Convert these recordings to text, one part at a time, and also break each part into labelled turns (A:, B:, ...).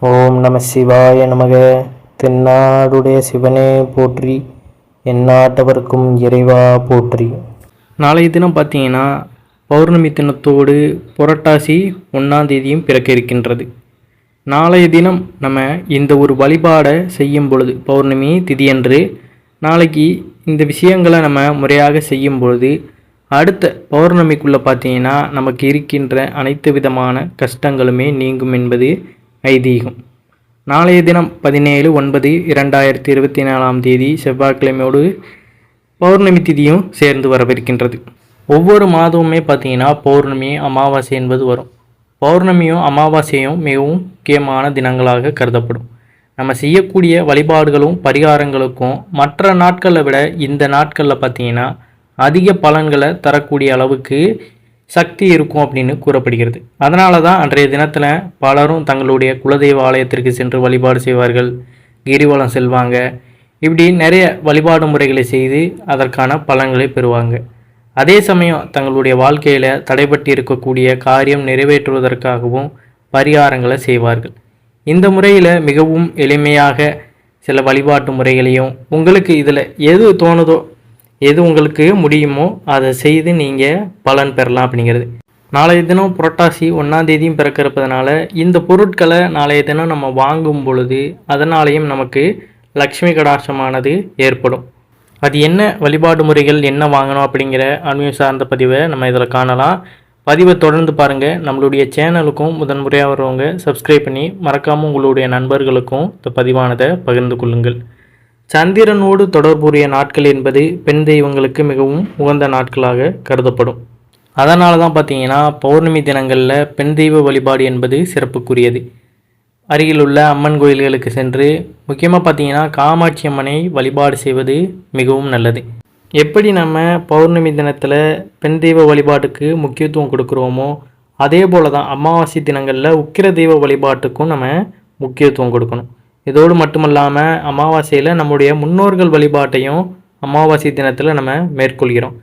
A: ஓம் நம சிவாய நமக. தென்னாடுடைய சிவனே போற்றி, எந்நாட்டவர்க்கும் இறைவா போற்றி. நாளைய தினம் பார்த்தீங்கன்னா பௌர்ணமி தினத்தோடு புரட்டாசி 1ஆம் தேதியும் பிறக்க இருக்கின்றது. நாளைய தினம் நம்ம இந்த ஒரு வழிபாடை செய்யும் பொழுது, பௌர்ணமி திதியன்று நாளைக்கு இந்த விஷயங்களை நம்ம முறையாக செய்யும் பொழுது அடுத்த பௌர்ணமிக்குள்ளே பார்த்தீங்கன்னா நமக்கு இருக்கின்ற அனைத்து விதமான கஷ்டங்களுமே நீங்கும் என்பது ஐதீகம். நாளைய தினம் 17/9/2024 செவ்வாய்க்கிழமையோடு பௌர்ணமி திதியும் சேர்ந்து வரவிருக்கின்றது. ஒவ்வொரு மாதமுமே பார்த்தீங்கன்னா பௌர்ணமி அமாவாசை என்பது வரும். பௌர்ணமியும் அமாவாசையும் மிகவும் முக்கியமான தினங்களாக கருதப்படும். நம்ம செய்யக்கூடிய வழிபாடுகளும் பரிகாரங்களுக்கும் மற்ற நாட்களை விட இந்த நாட்களில் பார்த்தீங்கன்னா அதிக பலன்களை தரக்கூடிய அளவுக்கு சக்தி இருக்கும் அப்படின்னு கூறப்படுகிறது. அதனால தான் அன்றைய தினத்தில் பலரும் தங்களுடைய குலதெய்வ ஆலயத்திற்கு சென்று வழிபாடு செய்வார்கள், கிரிவலம் செல்வாங்க. இப்படி நிறைய வழிபாடு முறைகளை செய்து அதற்கான பலன்களை பெறுவாங்க. அதே சமயம் தங்களுடைய வாழ்க்கையில் தடைபட்டு இருக்கக்கூடிய காரியம் நிறைவேற்றுவதற்காகவும் பரிகாரங்களை செய்வார்கள். இந்த முறையில் மிகவும் எளிமையாக சில வழிபாட்டு முறைகளையும் உங்களுக்கு இதில் எது தோணுதோ, எது உங்களுக்கு முடியுமோ அதை செய்து நீங்கள் பலன் பெறலாம் அப்படிங்கிறது. நாளைய தினம் புரட்டாசி 1ஆம் தேதியும் பிறக்கிறப்பதனால இந்த பொருட்களை நாளைய தினம் நம்ம வாங்கும் பொழுது அதனாலேயும் நமக்கு லக்ஷ்மி கடாட்சமானது ஏற்படும். அது என்ன வழிபாடு முறைகள், என்ன வாங்கணும் அப்படிங்கிற ஆன்மீக சார்ந்த பதிவை நம்ம இதில் காணலாம். பதிவை தொடர்ந்து பாருங்கள். நம்மளுடைய சேனலுக்கும் முதன்முறையாக வரவங்க சப்ஸ்கிரைப் பண்ணி மறக்காமல் உங்களுடைய நண்பர்களுக்கும் இந்த பதிவானதை பகிர்ந்து கொள்ளுங்கள். சந்திரனோடு தொடர்புடைய நாட்கள் என்பது பெண் தெய்வங்களுக்கு மிகவும் உகந்த நாட்களாக கருதப்படும். அதனால தான் பார்த்தீங்கன்னா பௌர்ணமி தினங்களில் பெண் தெய்வ வழிபாடு என்பது சிறப்புக்குரியது. அருகிலுள்ள அம்மன் கோயில்களுக்கு சென்று முக்கியமாக பார்த்தீங்கன்னா காமாட்சி அம்மனை வழிபாடு செய்வது மிகவும் நல்லது. எப்படி நம்ம பௌர்ணமி தினத்தில் பெண் தெய்வ வழிபாட்டுக்கு முக்கியத்துவம் கொடுக்குறோமோ அதே போல் தான் அமாவாசை தினங்களில் உக்கிர தெய்வ வழிபாட்டுக்கும் நம்ம முக்கியத்துவம் கொடுக்கணும். இதோடு மட்டுமல்லாமல் அமாவாசையில் நம்முடைய முன்னோர்கள் வழிபாட்டையும் அமாவாசை தினத்தில் நம்ம மேற்கொள்கிறோம்.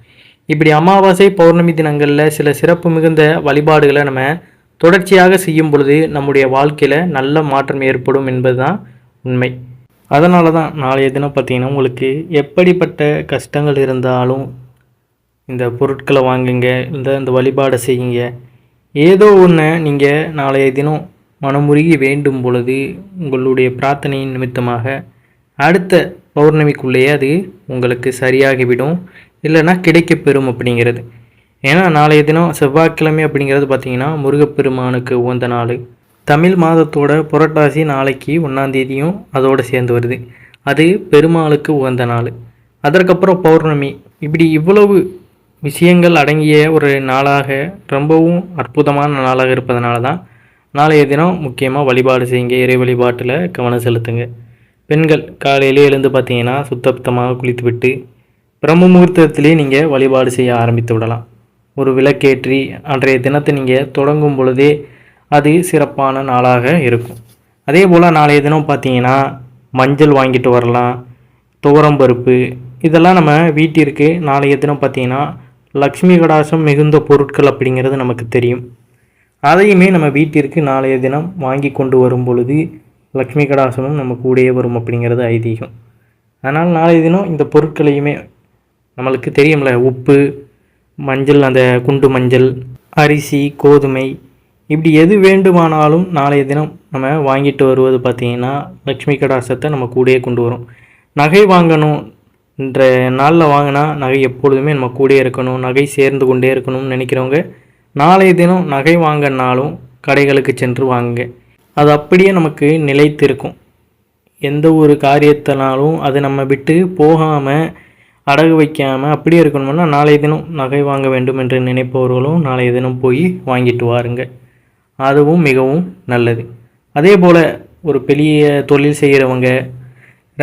A: இப்படி அமாவாசை பௌர்ணமி தினங்களில் சில சிறப்பு மிகுந்த வழிபாடுகளை நம்ம தொடர்ச்சியாக செய்யும் பொழுது நம்முடைய வாழ்க்கையில் நல்ல மாற்றம் ஏற்படும் என்பது தான் உண்மை. அதனால தான் நாளைய தினம் பார்த்திங்கன்னா உங்களுக்கு எப்படிப்பட்ட கஷ்டங்கள் இருந்தாலும் இந்த பொருட்களை வாங்குங்க, இந்த வழிபாடை செய்யுங்க. ஏதோ ஒன்று நீங்கள் நாளைய தினம் மனமுருகி வேண்டும் பொழுது உங்களுடைய பிரார்த்தனையின் நிமித்தமாக அடுத்த பௌர்ணமிக்குள்ளேயே அது உங்களுக்கு சரியாகிவிடும், இல்லைன்னா கிடைக்கப்பெறும் அப்படிங்கிறது. ஏன்னா நாளைய தினம் செவ்வாய்க்கிழமை அப்படிங்கிறது பார்த்திங்கன்னா முருகப்பெருமானுக்கு உகந்த நாள். தமிழ் மாதத்தோட புரட்டாசி நாளைக்கு 1ஆம் தேதியும் அதோடு சேர்ந்து வருது. அது பெருமாளுக்கு உகந்த நாள். அதற்கப்புறம் பௌர்ணமி. இப்படி இவ்வளவு விஷயங்கள் அடங்கிய ஒரு நாளாக, ரொம்பவும் அற்புதமான நாளாக இருப்பதனால தான் நாளைய தினம் முக்கியமாக வழிபாடு செய்யுங்க. இறை வழிபாட்டில் கவனம் செலுத்துங்க. பெண்கள் காலையிலே எழுந்து பார்த்தீங்கன்னா சுத்தமாக குளித்து விட்டு பிரம்ம முகூர்த்தத்திலே நீங்கள் வழிபாடு செய்ய ஆரம்பித்து விடலாம். ஒரு விளக்கேற்றி அன்றைய தினத்தை நீங்கள் தொடங்கும் பொழுதே அது சிறப்பான நாளாக இருக்கும். அதே போல் நாளைய தினம் பார்த்தீங்கன்னா மஞ்சள் வாங்கிட்டு வரலாம், துவரம்பருப்பு, இதெல்லாம் நம்ம வீட்டிற்கு நாளைய தினம் பார்த்தீங்கன்னா லக்ஷ்மி கடாசம் மிகுந்த பொருட்கள் அப்படிங்கிறது நமக்கு தெரியும். அதையுமே நம்ம வீட்டிற்கு நாளைய தினம் வாங்கி கொண்டு வரும் பொழுது லக்ஷ்மி கடாசமும் நம்ம கூடயே வரும் அப்படிங்கிறது ஐதீகம். அதனால் நாளைய தினம் இந்த பொருட்களையுமே நம்மளுக்கு தெரியும்ல, உப்பு, மஞ்சள், அந்த குண்டு மஞ்சள், அரிசி, கோதுமை, இப்படி எது வேண்டுமானாலும் நாளைய தினம் நம்ம வாங்கிட்டு வருவது பார்த்திங்கன்னா லக்ஷ்மி கடாசத்தை நம்ம கூடயே கொண்டு வரும். நகை வாங்கணும், என்ற நாளில் வாங்கினா நகை எப்பொழுதுமே நம்ம கூடயே இருக்கணும், நகை சேர்ந்து கொண்டே இருக்கணும்னு நினைக்கிறவங்க நாளைய தினம் நகை வாங்கினாலும் கடைகளுக்கு சென்று வாங்குங்க. அது அப்படியே நமக்கு நிலைத்து இருக்கும். எந்த ஒரு காரியத்தினாலும் அது நம்ம விட்டு போகாமல் அடகு வைக்காமல் அப்படியே இருக்கணும்னா நாளைய தினம் நகை வாங்க வேண்டும் என்று நினைப்பவர்களும் நாளைய தினம் போய் வாங்கிட்டு வாருங்க. அதுவும் மிகவும் நல்லது. அதே போல் ஒரு பெரிய தொழில் செய்கிறவங்க,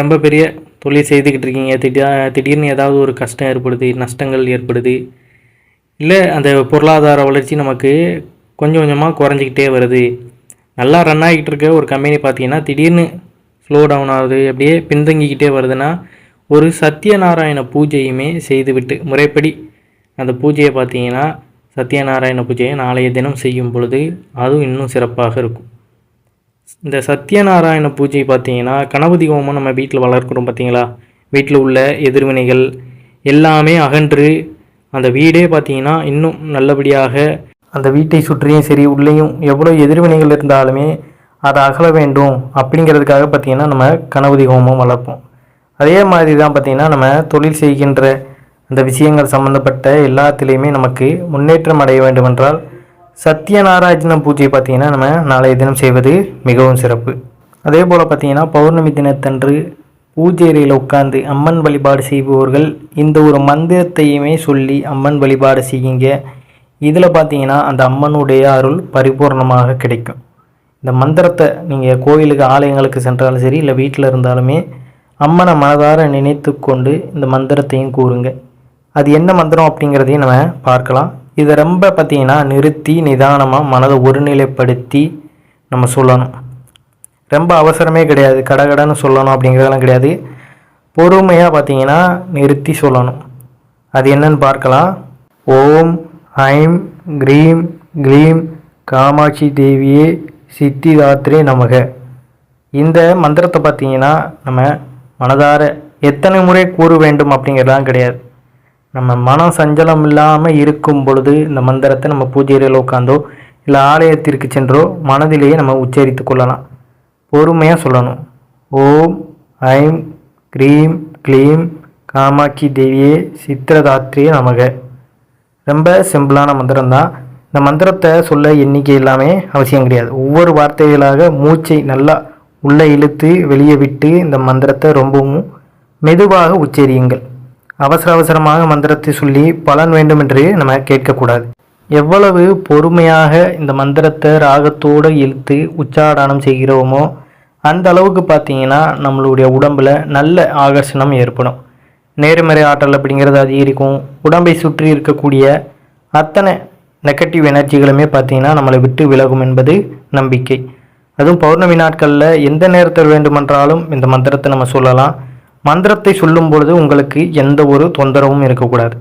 A: ரொம்ப பெரிய தொழில் செய்துக்கிட்டு இருக்கீங்க, திடீர்னு ஏதாவது ஒரு கஷ்டம் ஏற்படுது, நஷ்டங்கள் ஏற்படுது, இல்லை அந்த பொருளாதார வளர்ச்சி நமக்கு கொஞ்சம் கொஞ்சமாக குறைஞ்சிக்கிட்டே வருது, நல்லா ரன் ஆகிட்டு இருக்க ஒரு கம்பெனி பார்த்திங்கன்னா திடீர்னு ஸ்லோ டவுன் ஆகுது, அப்படியே பின்தங்கிக்கிட்டே வருதுன்னா ஒரு சத்யநாராயண பூஜையுமே செய்துவிட்டு முறைப்படி அந்த பூஜையை பார்த்திங்கன்னா சத்யநாராயண பூஜையை நாளைய தினம் செய்யும் பொழுது அதுவும் இன்னும் சிறப்பாக இருக்கும். இந்த சத்யநாராயண பூஜை பார்த்தீங்கன்னா கணபதி ஹோமம் நம்ம வீட்டில் வளர்க்குறோம் பார்த்தீங்களா, வீட்டில் உள்ள எதிர்வினைகள் எல்லாமே அகன்று அந்த வீடே பார்த்தீங்கன்னா இன்னும் நல்லபடியாக அந்த வீட்டை சுற்றியும் சரி உள்ளேயும் எவ்வளோ எதிர்வினைகள் இருந்தாலுமே அதை அகல வேண்டும் அப்படிங்கிறதுக்காக பார்த்திங்கன்னா நம்ம கணபதி ஹோமம் வளர்ப்போம். அதே மாதிரி தான் பார்த்திங்கன்னா நம்ம தொழில் செய்கின்ற அந்த விஷயங்கள் சம்மந்தப்பட்ட எல்லாத்துலேயுமே நமக்கு முன்னேற்றம் அடைய வேண்டுமென்றால் சத்யநாராயண பூஜை பார்த்திங்கன்னா நம்ம நாளைய தினம் செய்வது மிகவும் சிறப்பு. அதே போல் பார்த்திங்கன்னா பௌர்ணமி தினத்தன்று பூஜை அறையில் உட்கார்ந்து அம்மன் வழிபாடு செய்பவர்கள் இந்த ஒரு மந்திரத்தையுமே சொல்லி அம்மன் வழிபாடு செய்யுங்க. இதில் பார்த்தீங்கன்னா அந்த அம்மனுடைய அருள் பரிபூர்ணமாக கிடைக்கும். இந்த மந்திரத்தை நீங்கள் கோயிலுக்கு ஆலயங்களுக்கு சென்றாலும் சரி இல்லை வீட்டில் இருந்தாலுமே அம்மனை மனதார நினைத்து கொண்டு இந்த மந்திரத்தையும் கூறுங்க. அது என்ன மந்திரம் அப்படிங்கிறதையும் நம்ம பார்க்கலாம். இதை ரொம்ப பார்த்திங்கன்னா நிறுத்தி நிதானமாக மனதை ஒருநிலைப்படுத்தி நம்ம சொல்லணும். ரொம்ப அவசரமே கிடையாது, கடகடன்னு சொல்லணும் அப்படிங்கிறதெல்லாம் கிடையாது. பொறுமையாக பார்த்திங்கன்னா நிறுத்தி சொல்லணும். அது என்னன்னு பார்க்கலாம். ஓம் ஐம் க்ரீம் க்ளீம் காமாட்சி தேவியே சித்திதாத்ரே நமக. இந்த மந்திரத்தை பார்த்திங்கன்னா நம்ம மனதார எத்தனை முறை கூற வேண்டும் அப்படிங்கிறதுலாம் கிடையாது. நம்ம மனம் சஞ்சலம் இல்லாமல் இருக்கும் பொழுது இந்த மந்திரத்தை நம்ம பூஜையில் உட்காந்தோ இல்லை ஆலயத்திற்கு சென்றோ மனதிலேயே நம்ம உச்சரித்து கொள்ளலாம். பொறுமையாக சொல்லணும். ஓம் ஐம் க்ரீம் க்ளீம் காமாட்சி தேவியே சித்திரதாத்ரே நமக. ரொம்ப சிம்பிளான மந்திரம் தான். இந்த மந்திரத்தை சொல்ல எண்ணிக்கை எல்லாமே அவசியம் கிடையாது. ஒவ்வொரு வார்த்தைகளாக மூச்சை நல்லா உள்ளே இழுத்து வெளியே விட்டு இந்த மந்திரத்தை ரொம்பவும் மெதுவாக உச்சரியுங்கள். அவசரமாக மந்திரத்தை சொல்லி பலன் வேண்டும் என்று நம்ம கேட்கக்கூடாது. எவ்வளவு பொறுமையாக இந்த மந்திரத்தை ராகத்தோடு இழுத்து உச்சாரணம் செய்கிறோமோ அந்த அளவுக்கு பார்த்திங்கன்னா நம்மளுடைய உடம்பில் நல்ல ஆகர்ஷணம் ஏற்படும். நேர்மறை ஆற்றல் அப்படிங்கிறது அதிகரிக்கும். உடம்பை சுற்றி இருக்கக்கூடிய அத்தனை நெகட்டிவ் எனர்ஜிகளுமே பார்த்திங்கன்னா நம்மளை விட்டு விலகும் என்பது நம்பிக்கை. அதுவும் பௌர்ணமி நாட்களில் எந்த நேரத்தில் வேண்டுமென்றாலும் இந்த மந்திரத்தை நம்ம சொல்லலாம். மந்திரத்தை சொல்லும் பொழுது உங்களுக்கு எந்த ஒரு தொந்தரவும் இருக்கக்கூடாது.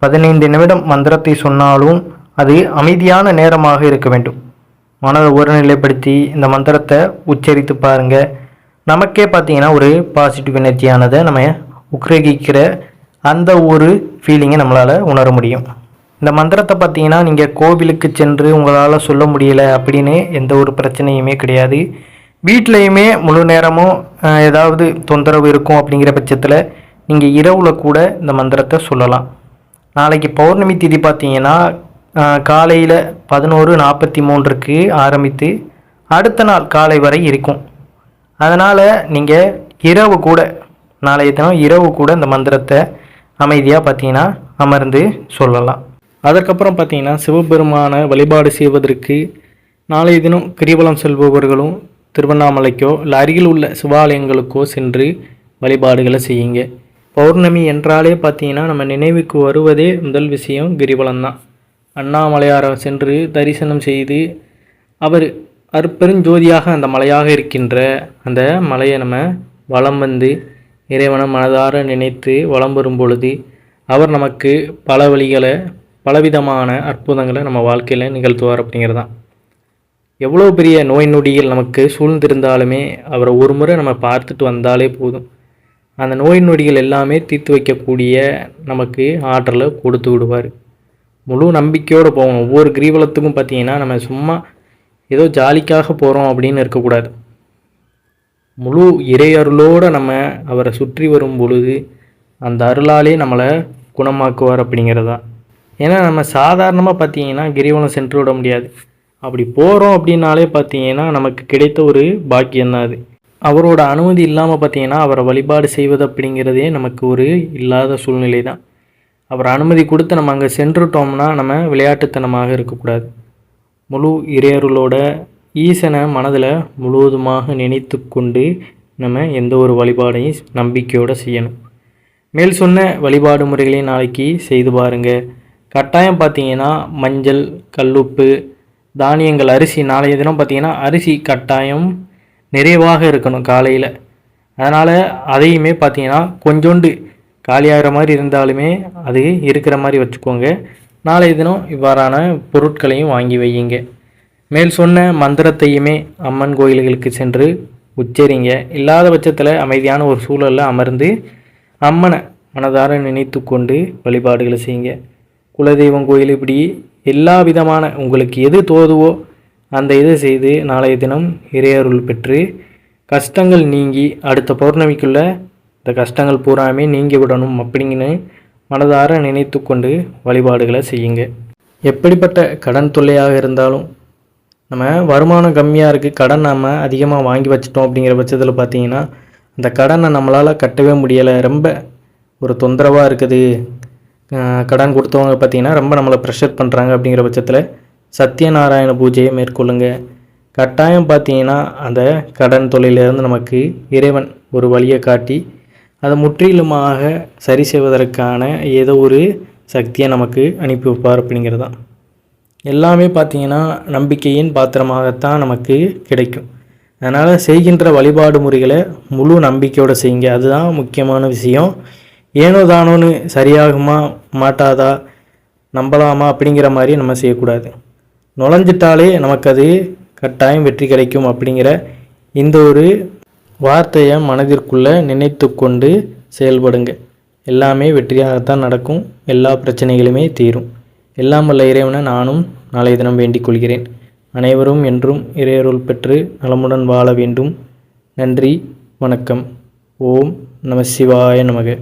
A: 15 நிமிடம் மந்திரத்தை சொன்னாலும் அது அமைதியான நேரமாக இருக்க வேண்டும். மனதை ஒருநிலைப்படுத்தி இந்த மந்திரத்தை உச்சரித்து பாருங்கள். நமக்கே பார்த்திங்கன்னா ஒரு பாசிட்டிவ் எனர்ஜியானதை நம்ம உக்ரகிக்கிற அந்த ஒரு ஃபீலிங்கை நம்மளால் உணர முடியும். இந்த மந்திரத்தை பார்த்திங்கன்னா நீங்கள் கோவிலுக்கு சென்று உங்களால் சொல்ல முடியலை அப்படின்னு எந்த ஒரு பிரச்சனையுமே கிடையாது. வீட்லேயுமே முழு நேரமும் ஏதாவது தொந்தரவு இருக்கும் அப்படிங்கிற பட்சத்தில் நீங்கள் இரவில் கூட இந்த மந்திரத்தை சொல்லலாம். நாளைக்கு பௌர்ணமி திதி பார்த்திங்கன்னா காலையில் 11:43 ஆரம்பித்து அடுத்த நாள் காலை வரை இருக்கும். அதனால் நீங்கள் இரவு கூட நாளைய தினம் இரவு கூட இந்த மந்திரத்தை அமைதியாக பார்த்திங்கன்னா அமர்ந்து சொல்லலாம். அதற்கப்புறம் பார்த்திங்கன்னா சிவபெருமான வழிபாடு செய்வதற்கு நாளைய தினம் கிரிவலம் செல்பவர்களும் திருவண்ணாமலைக்கோ இல்லை அருகில் உள்ள சிவாலயங்களுக்கோ சென்று வழிபாடுகளை செய்யுங்க. பௌர்ணமி என்றாலே பார்த்திங்கன்னா நம்ம நினைவுக்கு வருவதே முதல் விஷயம் கிரிவலம் தான். அண்ணாமலையாரை சென்று தரிசனம் செய்து அவர் அற்பெருஞ்சோதியாக அந்த மலையாக இருக்கின்ற அந்த மலையை நம்ம வலம் வந்து இறைவனை மனதார நினைத்து வலம் வரும் பொழுது அவர் நமக்கு பல வழிகளை பலவிதமான அற்புதங்களை நம்ம வாழ்க்கையில் நிகழ்த்துவார் அப்படிங்கிறது தான். எவ்வளோ பெரிய நோய் நொடிகள் நமக்கு சூழ்ந்திருந்தாலுமே அவரை ஒரு முறை நம்ம பார்த்துட்டு வந்தாலே போதும், அந்த நோய் நொடிகள் எல்லாமே தீர்த்து வைக்கக்கூடிய நமக்கு ஆற்றலை கொடுத்து விடுவார். முழு நம்பிக்கையோடு போகணும். ஒவ்வொரு கிரிவலத்துக்கும் பார்த்திங்கன்னா நம்ம சும்மா ஏதோ ஜாலிக்காக போகிறோம் அப்படின்னு இருக்கக்கூடாது. முழு இறை அருளோடு நம்ம அவரை சுற்றி வரும் பொழுது அந்த அருளாலே நம்மளை குணமாக்குவார் அப்படிங்கிறதா. ஏன்னா நம்ம சாதாரணமாக பார்த்திங்கன்னா கிரிவலம் சென்று விட முடியாது. அப்படி போகிறோம் அப்படின்னாலே பார்த்திங்கன்னா நமக்கு கிடைத்த ஒரு பாக்கியம்தான் அது. அவரோட அனுமதி இல்லாமல் பார்த்திங்கன்னா அவரை வழிபாடு செய்வது அப்படிங்கிறதே நமக்கு ஒரு இல்லாத சூழ்நிலை தான். அவர் அனுமதி கொடுத்து நம்ம அங்கே சென்றுட்டோம்னா நம்ம விளையாட்டுத்தனமாக இருக்கக்கூடாது. முழு இறையருளோட ஈசனை மனதில் முழுவதுமாக நினைத்து கொண்டு நம்ம எந்த ஒரு வழிபாடையும் நம்பிக்கையோடு செய்யணும். மேல் சொன்ன வழிபாடு முறைகளையும் நாளைக்கு செய்து பாருங்கள். கட்டாயம் பார்த்திங்கன்னா மஞ்சள், கல்லுப்பு, தானியங்கள், அரிசி நாளைய தினம் பார்த்திங்கன்னா அரிசி கட்டாயம் நிறைவாக இருக்கணும் காலையில். அதனால் அதையுமே பார்த்திங்கன்னா கொஞ்சோண்டு காலியாகிற மாதிரி இருந்தாலுமே அது இருக்கிற மாதிரி வச்சுக்கோங்க. நாளைய தினம் இவ்வாறான பொருட்களையும் வாங்கி வையுங்க. மேல் சொன்ன மந்திரத்தையுமே அம்மன் கோயில்களுக்கு சென்று உச்சரிங்க. இல்லாத பட்சத்தில் அமைதியான ஒரு சூழலில் அமர்ந்து அம்மனை மனதார நினைத்து கொண்டு வழிபாடுகளை செய்யுங்க. குலதெய்வம் கோயில் இப்படி எல்லா விதமான உங்களுக்கு எது தோதுவோ அந்த இதை செய்து நாளைய தினம் இறையருள் பெற்று கஷ்டங்கள் நீங்கி அடுத்த பௌர்ணமிக்குள்ளே இந்த கஷ்டங்கள் பூராமே நீங்கி விடணும் அப்படிங்கன்னு மனதார நினைத்து கொண்டு வழிபாடுகளை செய்யுங்க. எப்படிப்பட்ட கடன் தொல்லையாக இருந்தாலும் நம்ம வருமானம் கம்மியாக இருக்குது, கடன் நாம் அதிகமாக வாங்கி வச்சிட்டோம் அப்படிங்கிற பட்சத்தில் பார்த்திங்கன்னா அந்த கடனை நம்மளால் கட்டவே முடியலை, ரொம்ப ஒரு தொந்தரவாக இருக்குது, கடன் கொடுத்தவங்க பார்த்திங்கன்னா ரொம்ப நம்மளை ப்ரெஷர் பண்ணுறாங்க அப்படிங்கிற பட்சத்தில் சத்யநாராயண பூஜையை மேற்கொள்ளுங்க. கட்டாயம் பார்த்திங்கன்னா அந்த கடன் தொல்லையிலிருந்து நமக்கு இறைவன் ஒரு வழியை காட்டி அதை முற்றிலுமாக சரி செய்வதற்கான ஏதோ ஒரு சக்தியை நமக்கு அனுப்பி வைப்பார் அப்படிங்கிறது தான். எல்லாமே பார்த்திங்கன்னா நம்பிக்கையின் பாத்திரமாகத்தான் நமக்கு கிடைக்கும். அதனால் செய்கின்ற வழிபாடு முறைகளை முழு நம்பிக்கையோடு செய்யுங்க. அதுதான் முக்கியமான விஷயம். ஏனோ தானோன்னு சரியாகுமா மாட்டாதா நம்பலாமா அப்படிங்கிற மாதிரி நம்ம செய்யக்கூடாது. நுழைஞ்சிட்டாலே நமக்கு அது கட்டாயம் வெற்றி கிடைக்கும் அப்படிங்கிற இந்த ஒரு வார்த்தையை மனதிற்குள்ளே நினைத்து கொண்டு செயல்படுங்க. எல்லாமே வெற்றியாகத்தான் நடக்கும். எல்லா பிரச்சனைகளுமே தீரும். எல்லாம் வல்ல இறைவனை நானும் நாளைய தினம் வேண்டிக் கொள்கிறேன். அனைவரும் என்றும் இறையருள் பெற்று நலமுடன் வாழ வேண்டும். நன்றி, வணக்கம். ஓம் நம சிவாய நமக.